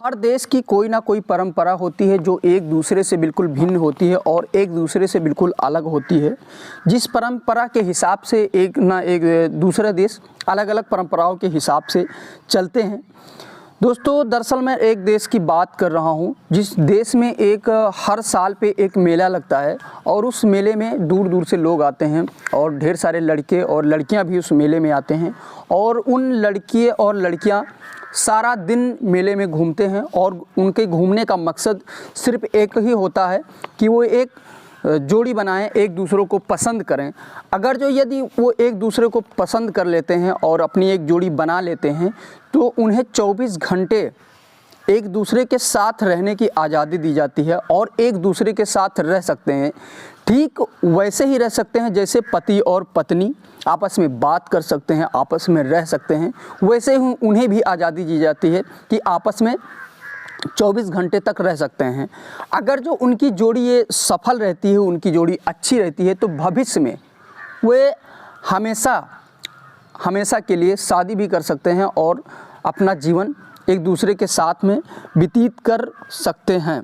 हर देश की कोई ना कोई परंपरा होती है जो एक दूसरे से बिल्कुल भिन्न होती है और एक दूसरे से बिल्कुल अलग होती है। जिस परंपरा के हिसाब से एक दूसरे देश अलग अलग परंपराओं के हिसाब से चलते हैं। दोस्तों, दरअसल मैं एक देश की बात कर रहा हूँ जिस देश में हर साल पे एक मेला लगता है और उस मेले में दूर दूर से लोग आते हैं और ढेर सारे लड़के और लड़कियाँ भी उस मेले में आते हैं और उन लड़के और लड़कियाँ सारा दिन मेले में घूमते हैं और उनके घूमने का मकसद सिर्फ एक ही होता है कि वो एक जोड़ी बनाएं, एक दूसरों को पसंद करें। यदि वो एक दूसरे को पसंद कर लेते हैं और अपनी एक जोड़ी बना लेते हैं तो उन्हें 24 घंटे एक दूसरे के साथ रहने की आज़ादी दी जाती है और एक दूसरे के साथ रह सकते हैं। ठीक वैसे ही रह सकते हैं जैसे पति और पत्नी आपस में बात कर सकते हैं, आपस में रह सकते हैं, वैसे ही उन्हें भी आज़ादी दी जाती है कि आपस में 24 घंटे तक रह सकते हैं। अगर जो उनकी जोड़ी ये सफल रहती है, उनकी जोड़ी अच्छी रहती है तो भविष्य में वे हमेशा के लिए शादी भी कर सकते हैं और अपना जीवन एक दूसरे के साथ में व्यतीत कर सकते हैं।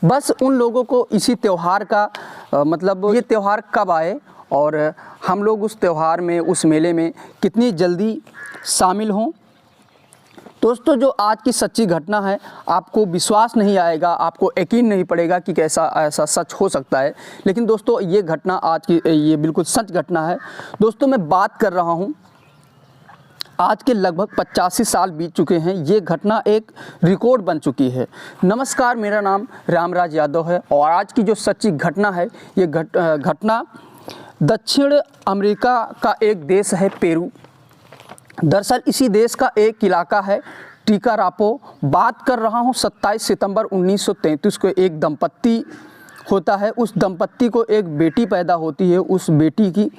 बस उन लोगों को इसी त्यौहार का ये त्यौहार कब आए और हम लोग उस त्यौहार में, उस मेले में कितनी जल्दी शामिल हों। दोस्तों, जो आज की सच्ची घटना है, आपको विश्वास नहीं आएगा, आपको यकीन नहीं पड़ेगा कि कैसा ऐसा सच हो सकता है, लेकिन दोस्तों ये घटना ये बिल्कुल सच घटना है। दोस्तों, मैं बात कर रहा हूँ, आज के लगभग 85 साल बीत चुके हैं, ये घटना एक रिकॉर्ड बन चुकी है। नमस्कार, मेरा नाम रामराज यादव है और आज की जो सच्ची घटना है, ये घटना दक्षिण अमेरिका का एक देश है, पेरू। दरअसल इसी देश का एक इलाका है टिकारापो। बात कर रहा हूँ 27 सितंबर 1933 को एक दंपत्ति होता है। उस दंपत्ति को एक बेटी पैदा होती है। उस बेटी की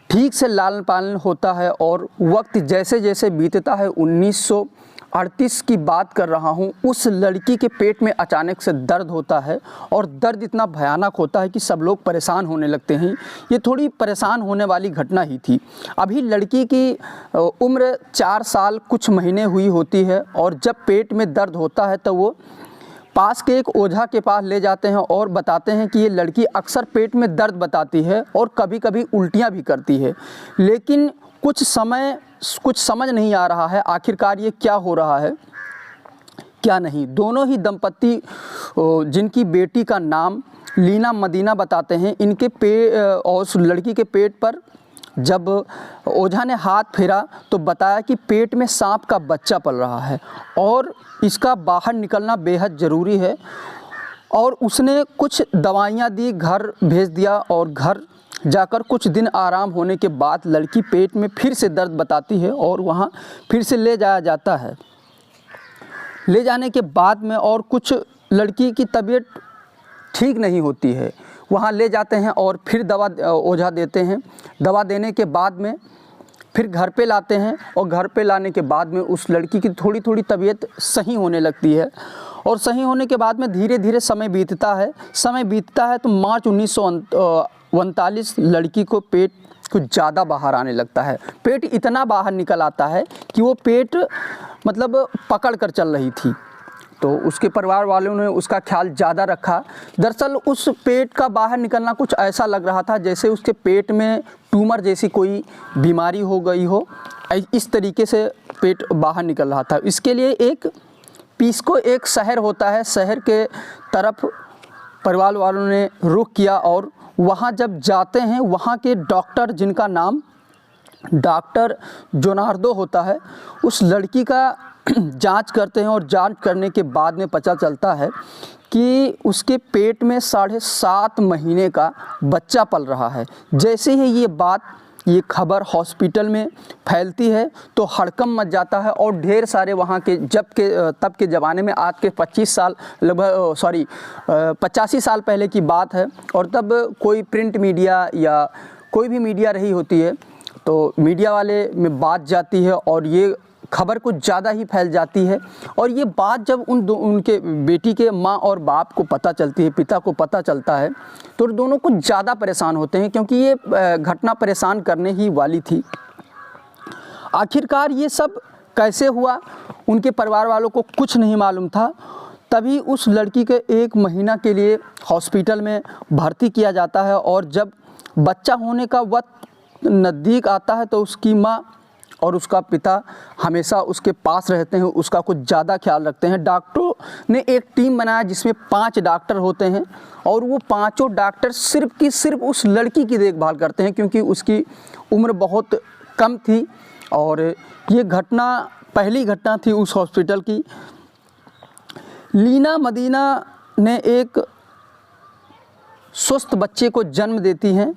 ठीक से लालन पालन होता है और वक्त जैसे जैसे बीतता है, 1938 की बात कर रहा हूँ, उस लड़की के पेट में अचानक से दर्द होता है और दर्द इतना भयानक होता है कि सब लोग परेशान होने लगते हैं। ये थोड़ी परेशान होने वाली घटना ही थी। अभी लड़की की उम्र 4 साल कुछ महीने हुई होती है और जब पेट में दर्द होता है तो वो पास के एक ओझा के पास ले जाते हैं और बताते हैं कि ये लड़की अक्सर पेट में दर्द बताती है और कभी कभी उल्टियाँ भी करती है, लेकिन कुछ समझ नहीं आ रहा है आखिरकार ये क्या हो रहा है क्या नहीं। दोनों ही दंपत्ति, जिनकी बेटी का नाम लीना मदीना बताते हैं, इनके और उस लड़की के पेट पर जब ओझा ने हाथ फेरा तो बताया कि पेट में सांप का बच्चा पल रहा है और इसका बाहर निकलना बेहद ज़रूरी है। और उसने कुछ दवाइयाँ दी, घर भेज दिया और घर जाकर कुछ दिन आराम होने के बाद लड़की पेट में फिर से दर्द बताती है और वहाँ फिर से ले जाया जाता है। ले जाने के बाद में और कुछ लड़की की तबीयत ठीक नहीं होती है, वहाँ ले जाते हैं और फिर दवा ओझा देते हैं। दवा देने के बाद में फिर घर पे लाते हैं और घर पे लाने के बाद में उस लड़की की थोड़ी थोड़ी तबीयत सही होने लगती है और सही होने के बाद में धीरे धीरे समय बीतता है तो मार्च 1939 लड़की को पेट कुछ ज़्यादा बाहर आने लगता है। पेट इतना बाहर निकल आता है कि वो पेट पकड़ कर चल रही थी, तो उसके परिवार वालों ने उसका ख्याल ज़्यादा रखा। दरअसल उस पेट का बाहर निकलना कुछ ऐसा लग रहा था जैसे उसके पेट में ट्यूमर जैसी कोई बीमारी हो गई हो, इस तरीके से पेट बाहर निकल रहा था। इसके लिए एक पीस्को एक शहर होता है, शहर के तरफ परिवार वालों ने रुख किया और वहाँ जब जाते हैं, वहाँ के डॉक्टर, जिनका नाम डॉक्टर जोनार्दो होता है, उस लड़की का जांच करते हैं और जांच करने के बाद में पता चलता है कि उसके पेट में 7.5 महीने का बच्चा पल रहा है। जैसे ही ये खबर हॉस्पिटल में फैलती है तो हड़कंप मच जाता है और ढेर सारे वहाँ के तब के ज़माने में, आज के 85 साल पहले की बात है, और तब कोई प्रिंट मीडिया या कोई भी मीडिया रही होती है तो मीडिया वाले में बात जाती है और ये खबर कुछ ज़्यादा ही फैल जाती है। और ये बात जब उनके बेटी के माँ और बाप को पता चलती है, पिता को पता चलता है, तो दोनों कुछ ज़्यादा परेशान होते हैं क्योंकि ये घटना परेशान करने ही वाली थी। आखिरकार ये सब कैसे हुआ उनके परिवार वालों को कुछ नहीं मालूम था। तभी उस लड़की के 1 महीना के लिए हॉस्पिटल में भर्ती किया जाता है और जब बच्चा होने का वक्त नज़दीक आता है तो उसकी माँ और उसका पिता हमेशा उसके पास रहते हैं, उसका कुछ ज़्यादा ख्याल रखते हैं। डॉक्टरों ने एक टीम बनाया जिसमें 5 डॉक्टर होते हैं और वो पाँचों डॉक्टर सिर्फ की सिर्फ उस लड़की की देखभाल करते हैं क्योंकि उसकी उम्र बहुत कम थी। और ये घटना पहली घटना थी उस हॉस्पिटल की। लीना मदीना ने एक स्वस्थ बच्चे को जन्म देती हैं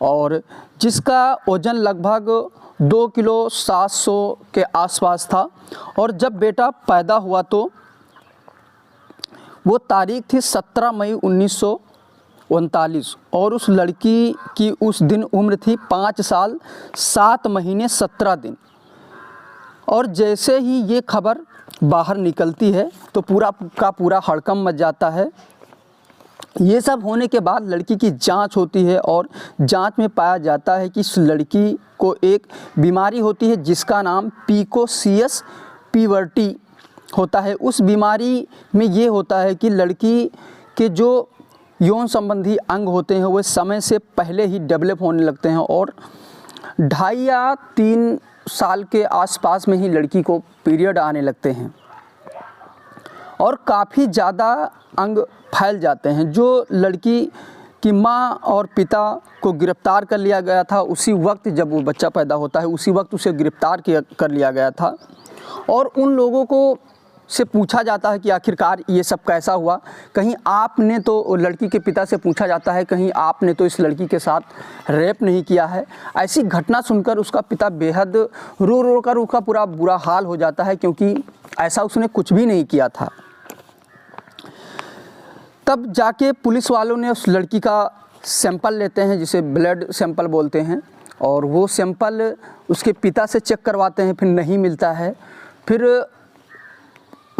और जिसका वज़न लगभग 2 किलो 700 के आसपास था। और जब बेटा पैदा हुआ तो वो तारीख थी 17 मई 1939 और उस लड़की की उस दिन उम्र थी 5 साल 7 महीने 17 दिन। और जैसे ही ये खबर बाहर निकलती है तो पूरा का पूरा हड़कंप मच जाता है। ये सब होने के बाद लड़की की जांच होती है और जांच में पाया जाता है कि इस लड़की को एक बीमारी होती है जिसका नाम पिकोसियस पीवर्टी होता है। उस बीमारी में ये होता है कि लड़की के जो यौन संबंधी अंग होते हैं वो समय से पहले ही डेवलप होने लगते हैं और 2.5 या 3 साल के आसपास में ही लड़की को पीरियड आने लगते हैं और काफ़ी ज़्यादा अंग फैल जाते हैं। जो लड़की की माँ और पिता को गिरफ़्तार कर लिया गया था उसी वक्त जब वो बच्चा पैदा होता है उसी वक्त उसे गिरफ़्तार कर लिया गया था और उन लोगों को से पूछा जाता है कि आखिरकार ये सब कैसा हुआ। कहीं आपने तो लड़की के पिता से पूछा जाता है कहीं आपने तो इस लड़की के साथ रेप नहीं किया है। ऐसी घटना सुनकर उसका पिता बेहद रो कर उसका पूरा बुरा हाल हो जाता है क्योंकि ऐसा उसने कुछ भी नहीं किया था। तब जाके पुलिस वालों ने उस लड़की का सैंपल लेते हैं जिसे ब्लड सैंपल बोलते हैं और वो सैंपल उसके पिता से चेक करवाते हैं, फिर नहीं मिलता है। फिर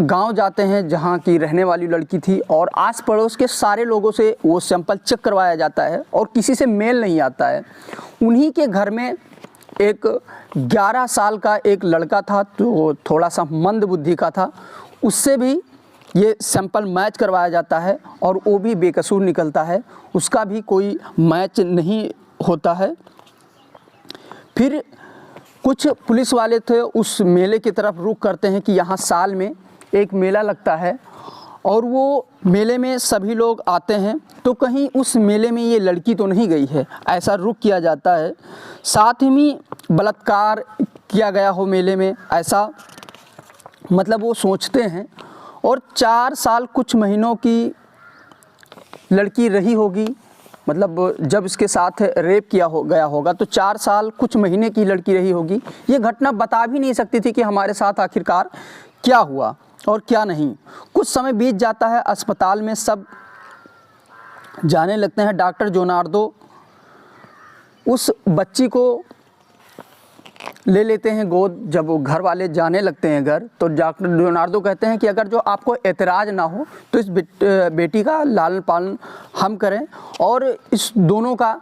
गांव जाते हैं जहां की रहने वाली लड़की थी और आस पड़ोस के सारे लोगों से वो सैंपल चेक करवाया जाता है और किसी से मेल नहीं आता है। उन्हीं के घर में एक 11 साल का एक लड़का था जो थोड़ा सा मंद बुद्धि का था, उससे भी ये सैंपल मैच करवाया जाता है और वो भी बेकसूर निकलता है, उसका भी कोई मैच नहीं होता है। फिर कुछ पुलिस वाले थे उस मेले की तरफ रुख करते हैं कि यहाँ साल में एक मेला लगता है और वो मेले में सभी लोग आते हैं तो कहीं उस मेले में ये लड़की तो नहीं गई है, ऐसा रुख किया जाता है। साथ ही बलात्कार किया गया हो मेले में, ऐसा मतलब वो सोचते हैं। और 4 साल कुछ महीनों की लड़की रही होगी, मतलब जब इसके साथ रेप किया गया होगा तो 4 साल कुछ महीने की लड़की रही होगी। ये घटना बता भी नहीं सकती थी कि हमारे साथ आखिरकार क्या हुआ और क्या नहीं। कुछ समय बीत जाता है, अस्पताल में सब जाने लगते हैं। डॉक्टर जोनार्दो उस बच्ची को ले लेते हैं गोद। जब वो घर वाले जाने लगते हैं घर तो डॉक्टर लियोनार्दो कहते हैं कि अगर जो आपको एतराज़ ना हो तो इस बेटी का लालन पालन हम करें। और इस दोनों का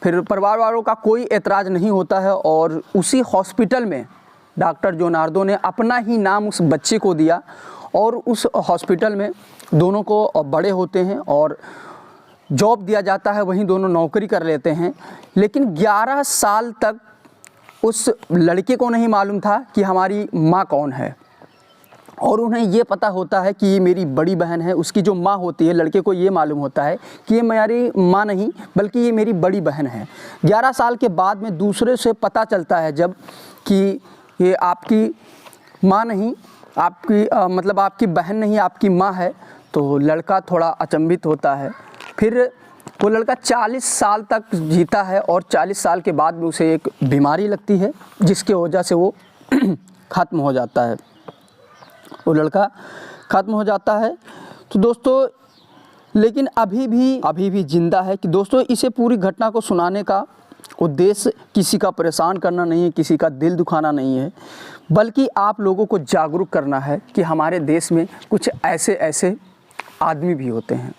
फिर परिवार वालों का कोई एतराज़ नहीं होता है और उसी हॉस्पिटल में डॉक्टर लियोनार्दो ने अपना ही नाम उस बच्चे को दिया और उस हॉस्पिटल में दोनों को बड़े होते हैं और जॉब दिया जाता है, वहीं दोनों नौकरी कर लेते हैं। लेकिन 11 साल तक उस लड़के को नहीं मालूम था कि हमारी माँ कौन है और उन्हें ये पता होता है कि ये मेरी बड़ी बहन है। उसकी जो माँ होती है, लड़के को ये मालूम होता है कि ये मेरी माँ नहीं बल्कि ये मेरी बड़ी बहन है। 11 साल के बाद में दूसरे से पता चलता है जब कि ये आपकी माँ नहीं, आपकी मतलब आपकी बहन नहीं, आपकी माँ है, तो लड़का थोड़ा अचंभित होता है। फिर वो लड़का 40 साल तक जीता है और 40 साल के बाद में उसे एक बीमारी लगती है जिसके वजह से वो ख़त्म हो जाता है, वो लड़का ख़त्म हो जाता है। तो दोस्तों लेकिन अभी भी ज़िंदा है। कि दोस्तों इसे पूरी घटना को सुनाने का उद्देश्य किसी का परेशान करना नहीं है, किसी का दिल दुखाना नहीं है, बल्कि आप लोगों को जागरूक करना है कि हमारे देश में कुछ ऐसे आदमी भी होते हैं।